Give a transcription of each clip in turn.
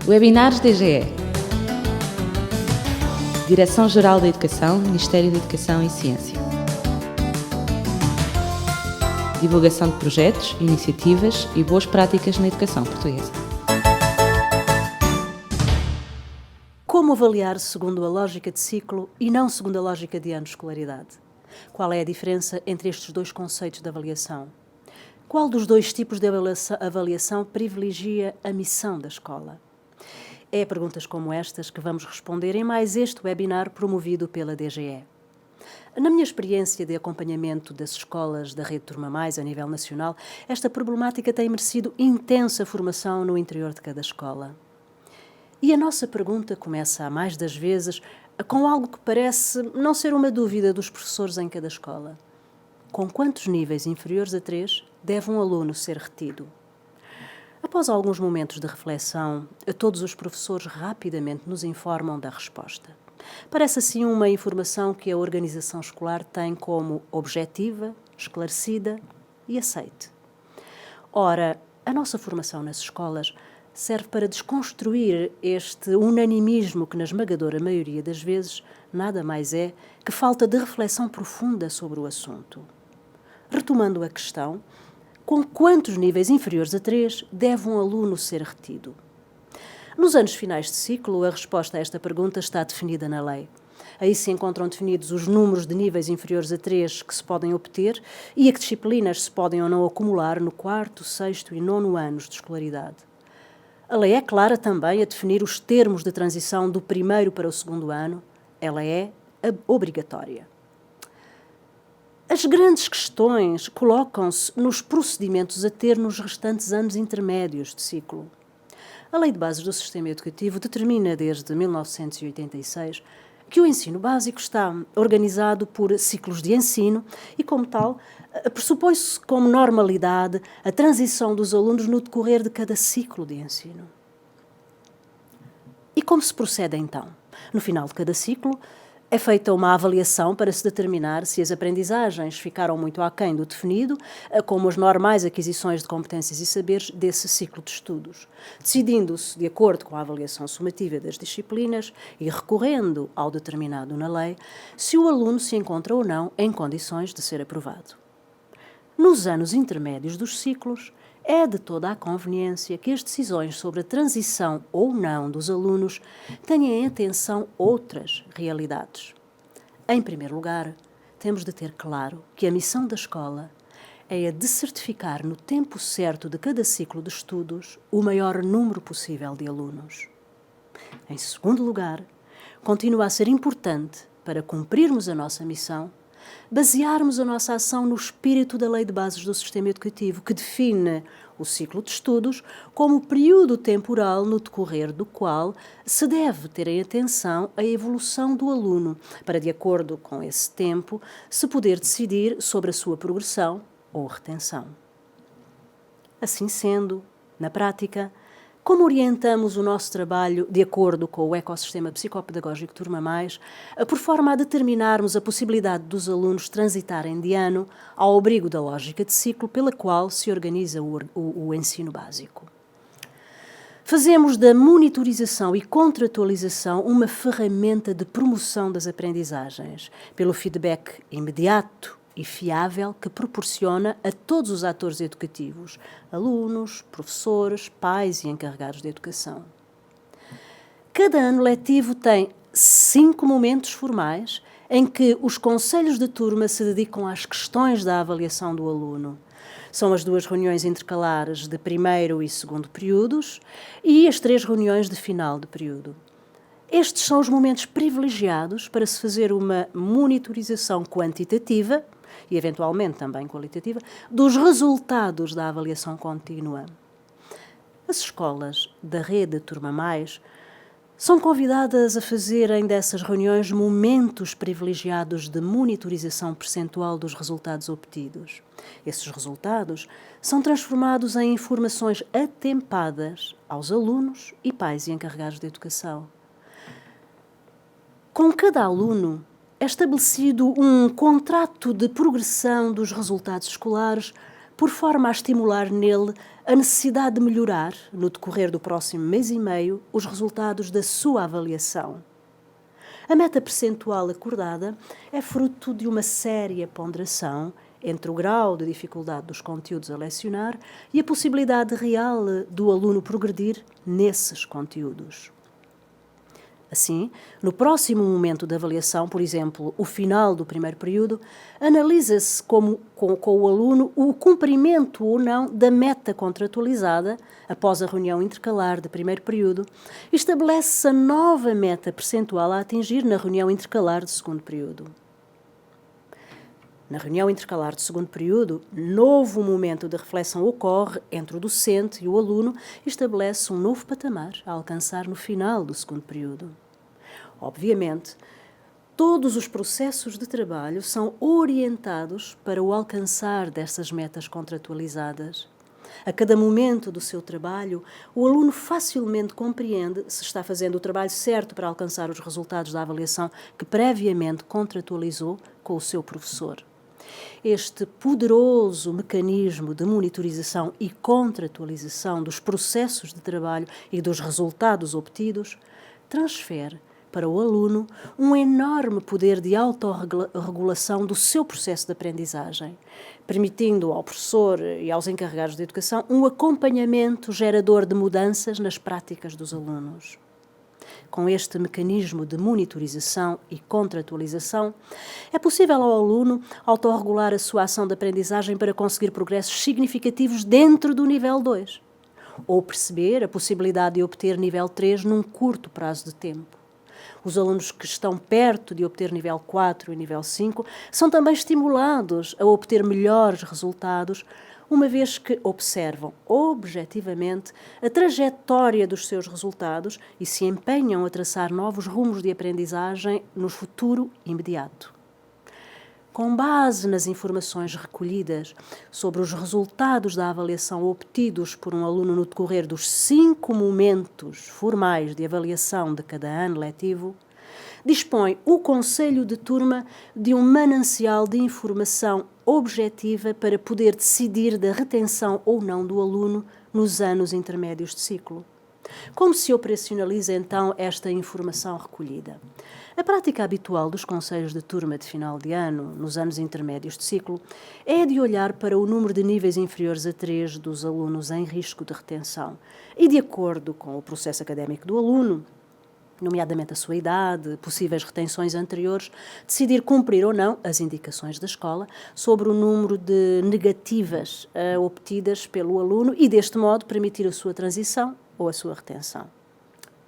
Webinars DGE. Direção-Geral da Educação, Ministério da Educação e Ciência. Divulgação de projetos, iniciativas e boas práticas na educação portuguesa. Como avaliar segundo a lógica de ciclo e não segundo a lógica de ano de escolaridade? Qual é a diferença entre estes dois conceitos de avaliação? Qual dos dois tipos de avaliação privilegia a missão da escola? É a perguntas como estas que vamos responder em mais este webinar promovido pela DGE. Na minha experiência de acompanhamento das escolas da Rede Turma Mais a nível nacional, esta problemática tem merecido intensa formação no interior de cada escola. E a nossa pergunta começa, a mais das vezes, com algo que parece não ser uma dúvida dos professores em cada escola. Com quantos níveis inferiores a 3 deve um aluno ser retido? Após alguns momentos de reflexão, todos os professores rapidamente nos informam da resposta. Parece assim uma informação que a organização escolar tem como objetiva, esclarecida e aceite. Ora, a nossa formação nas escolas serve para desconstruir este unanimismo que, na esmagadora maioria das vezes, nada mais é que falta de reflexão profunda sobre o assunto. Retomando a questão, com quantos níveis inferiores a 3 deve um aluno ser retido? Nos anos finais de ciclo, a resposta a esta pergunta está definida na lei. Aí se encontram definidos os números de níveis inferiores a 3 que se podem obter e a que disciplinas se podem ou não acumular no 4º, 6º e 9º anos de escolaridade. A lei é clara também a definir os termos de transição do 1º para o 2º ano. Ela é obrigatória. As grandes questões colocam-se nos procedimentos a ter nos restantes anos intermédios de ciclo. A Lei de Bases do Sistema Educativo determina desde 1986 que o ensino básico está organizado por ciclos de ensino e, como tal, pressupõe-se como normalidade a transição dos alunos no decorrer de cada ciclo de ensino. E como se procede então? No final de cada ciclo, é feita uma avaliação para se determinar se as aprendizagens ficaram muito aquém do definido, como as normais aquisições de competências e saberes desse ciclo de estudos, decidindo-se de acordo com a avaliação sumativa das disciplinas e recorrendo ao determinado na lei, se o aluno se encontra ou não em condições de ser aprovado. Nos anos intermédios dos ciclos, é de toda a conveniência que as decisões sobre a transição ou não dos alunos tenham em atenção outras realidades. Em primeiro lugar, temos de ter claro que a missão da escola é a de certificar no tempo certo de cada ciclo de estudos o maior número possível de alunos. Em segundo lugar, continua a ser importante, para cumprirmos a nossa missão, basearmos a nossa ação no espírito da Lei de Bases do Sistema Educativo, que define o ciclo de estudos como o período temporal no decorrer do qual se deve ter em atenção a evolução do aluno, para, de acordo com esse tempo, se poder decidir sobre a sua progressão ou retenção. Assim sendo, na prática, como orientamos o nosso trabalho de acordo com o ecossistema psicopedagógico Turma Mais, por forma a determinarmos a possibilidade dos alunos transitarem de ano ao abrigo da lógica de ciclo pela qual se organiza o ensino básico? Fazemos da monitorização e contratualização uma ferramenta de promoção das aprendizagens, pelo feedback imediato e fiável que proporciona a todos os atores educativos, alunos, professores, pais e encarregados de educação. Cada ano letivo tem 5 momentos formais em que os conselhos de turma se dedicam às questões da avaliação do aluno. São as 2 reuniões intercalares de 1º e 2º períodos e as 3 reuniões de final de período. Estes são os momentos privilegiados para se fazer uma monitorização quantitativa e, eventualmente, também qualitativa, dos resultados da avaliação contínua. As escolas da Rede Turma Mais são convidadas a fazerem dessas reuniões momentos privilegiados de monitorização percentual dos resultados obtidos. Esses resultados são transformados em informações atempadas aos alunos e pais e encarregados de educação. Com cada aluno é estabelecido um contrato de progressão dos resultados escolares por forma a estimular nele a necessidade de melhorar, no decorrer do próximo mês e meio, os resultados da sua avaliação. A meta percentual acordada é fruto de uma séria ponderação entre o grau de dificuldade dos conteúdos a lecionar e a possibilidade real do aluno progredir nesses conteúdos. Assim, no próximo momento da avaliação, por exemplo, o final do primeiro período, analisa-se com o aluno o cumprimento ou não da meta contratualizada após a reunião intercalar de primeiro período e estabelece-se a nova meta percentual a atingir na reunião intercalar de segundo período. Na reunião intercalar de segundo período, novo momento de reflexão ocorre entre o docente e o aluno e estabelece um novo patamar a alcançar no final do segundo período. Obviamente, todos os processos de trabalho são orientados para o alcançar dessas metas contratualizadas. A cada momento do seu trabalho, o aluno facilmente compreende se está fazendo o trabalho certo para alcançar os resultados da avaliação que previamente contratualizou com o seu professor. Este poderoso mecanismo de monitorização e contratualização dos processos de trabalho e dos resultados obtidos transfere para o aluno um enorme poder de autorregulação do seu processo de aprendizagem, permitindo ao professor e aos encarregados de educação um acompanhamento gerador de mudanças nas práticas dos alunos. Com este mecanismo de monitorização e contratualização, é possível ao aluno autorregular a sua ação de aprendizagem para conseguir progressos significativos dentro do nível 2, ou perceber a possibilidade de obter nível 3 num curto prazo de tempo. Os alunos que estão perto de obter nível 4 e nível 5 são também estimulados a obter melhores resultados, uma vez que observam objetivamente a trajetória dos seus resultados e se empenham a traçar novos rumos de aprendizagem no futuro imediato. Com base nas informações recolhidas sobre os resultados da avaliação obtidos por um aluno no decorrer dos 5 momentos formais de avaliação de cada ano letivo, dispõe o Conselho de Turma de um manancial de informação objetiva para poder decidir da retenção ou não do aluno nos anos intermédios de ciclo. Como se operacionaliza então esta informação recolhida? A prática habitual dos conselhos de turma de final de ano, nos anos intermédios de ciclo, é de olhar para o número de níveis inferiores a 3 dos alunos em risco de retenção e, de acordo com o processo académico do aluno, nomeadamente a sua idade, possíveis retenções anteriores, decidir cumprir ou não as indicações da escola sobre o número de negativas obtidas pelo aluno e, deste modo, permitir a sua transição ou a sua retenção.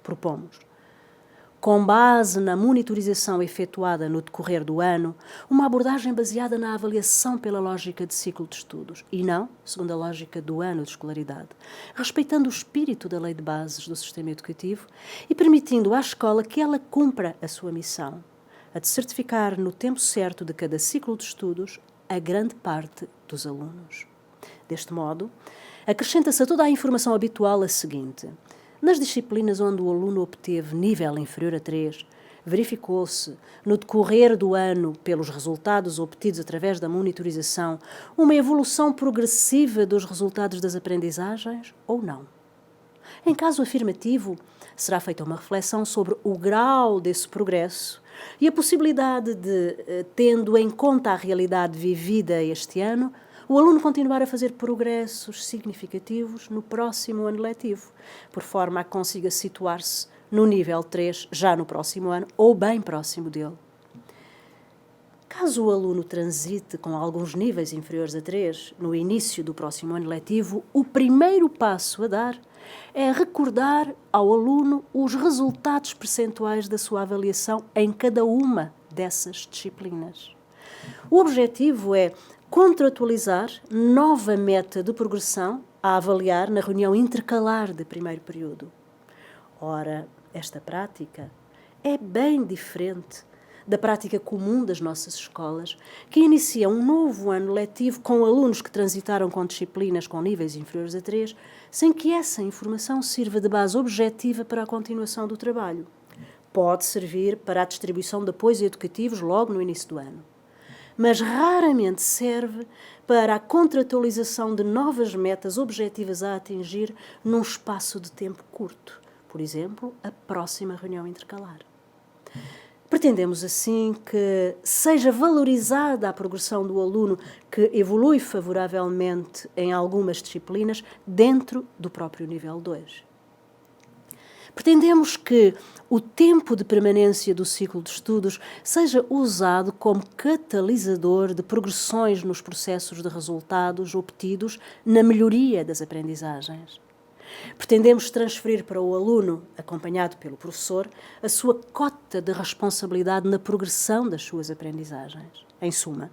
Propomos, com base na monitorização efetuada no decorrer do ano, uma abordagem baseada na avaliação pela lógica de ciclo de estudos e não segundo a lógica do ano de escolaridade, respeitando o espírito da lei de bases do sistema educativo e permitindo à escola que ela cumpra a sua missão, a de certificar no tempo certo de cada ciclo de estudos a grande parte dos alunos. Deste modo, acrescenta-se a toda a informação habitual a seguinte: nas disciplinas onde o aluno obteve nível inferior a 3, verificou-se, no decorrer do ano, pelos resultados obtidos através da monitorização, uma evolução progressiva dos resultados das aprendizagens ou não? Em caso afirmativo, será feita uma reflexão sobre o grau desse progresso e a possibilidade de, tendo em conta a realidade vivida este ano, o aluno continuar a fazer progressos significativos no próximo ano letivo, por forma a que consiga situar-se no nível 3 já no próximo ano ou bem próximo dele. Caso o aluno transite com alguns níveis inferiores a 3 no início do próximo ano letivo, o primeiro passo a dar é recordar ao aluno os resultados percentuais da sua avaliação em cada uma dessas disciplinas. O objetivo é contratualizar nova meta de progressão a avaliar na reunião intercalar de primeiro período. Ora, esta prática é bem diferente da prática comum das nossas escolas, que inicia um novo ano letivo com alunos que transitaram com disciplinas com níveis inferiores a 3, sem que essa informação sirva de base objetiva para a continuação do trabalho. Pode servir para a distribuição de apoios educativos logo no início do ano. mas raramente serve para a contratualização de novas metas objetivas a atingir num espaço de tempo curto, por exemplo, a próxima reunião intercalar. Pretendemos, assim, que seja valorizada a progressão do aluno que evolui favoravelmente em algumas disciplinas dentro do próprio nível 2. Pretendemos que o tempo de permanência do ciclo de estudos seja usado como catalisador de progressões nos processos de resultados obtidos na melhoria das aprendizagens. Pretendemos transferir para o aluno, acompanhado pelo professor, a sua cota de responsabilidade na progressão das suas aprendizagens. Em suma,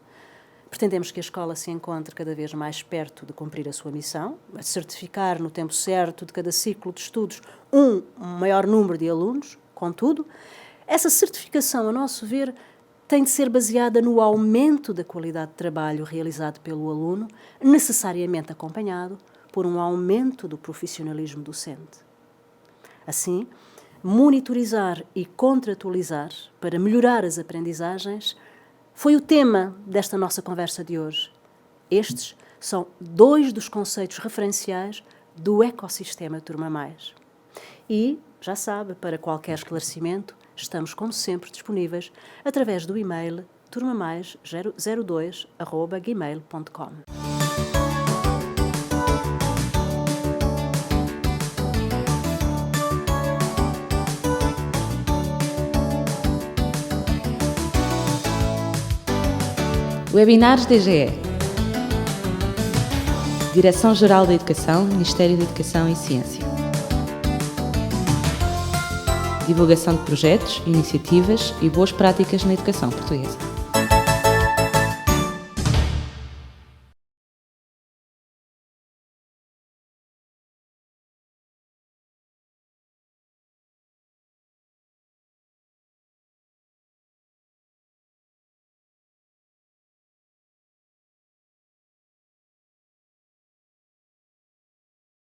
pretendemos que a escola se encontre cada vez mais perto de cumprir a sua missão, a certificar no tempo certo de cada ciclo de estudos um maior número de alunos. Contudo, essa certificação, a nosso ver, tem de ser baseada no aumento da qualidade de trabalho realizado pelo aluno, necessariamente acompanhado por um aumento do profissionalismo docente. Assim, monitorizar e contratualizar para melhorar as aprendizagens foi o tema desta nossa conversa de hoje. Estes são 2 dos conceitos referenciais do ecossistema Turma Mais. E, já sabe, para qualquer esclarecimento, estamos, como sempre, disponíveis através do e-mail turmamais02@gmail.com. Webinars DGE. Direção-Geral da Educação, Ministério da Educação e Ciência. Divulgação de projetos, iniciativas e boas práticas na educação portuguesa.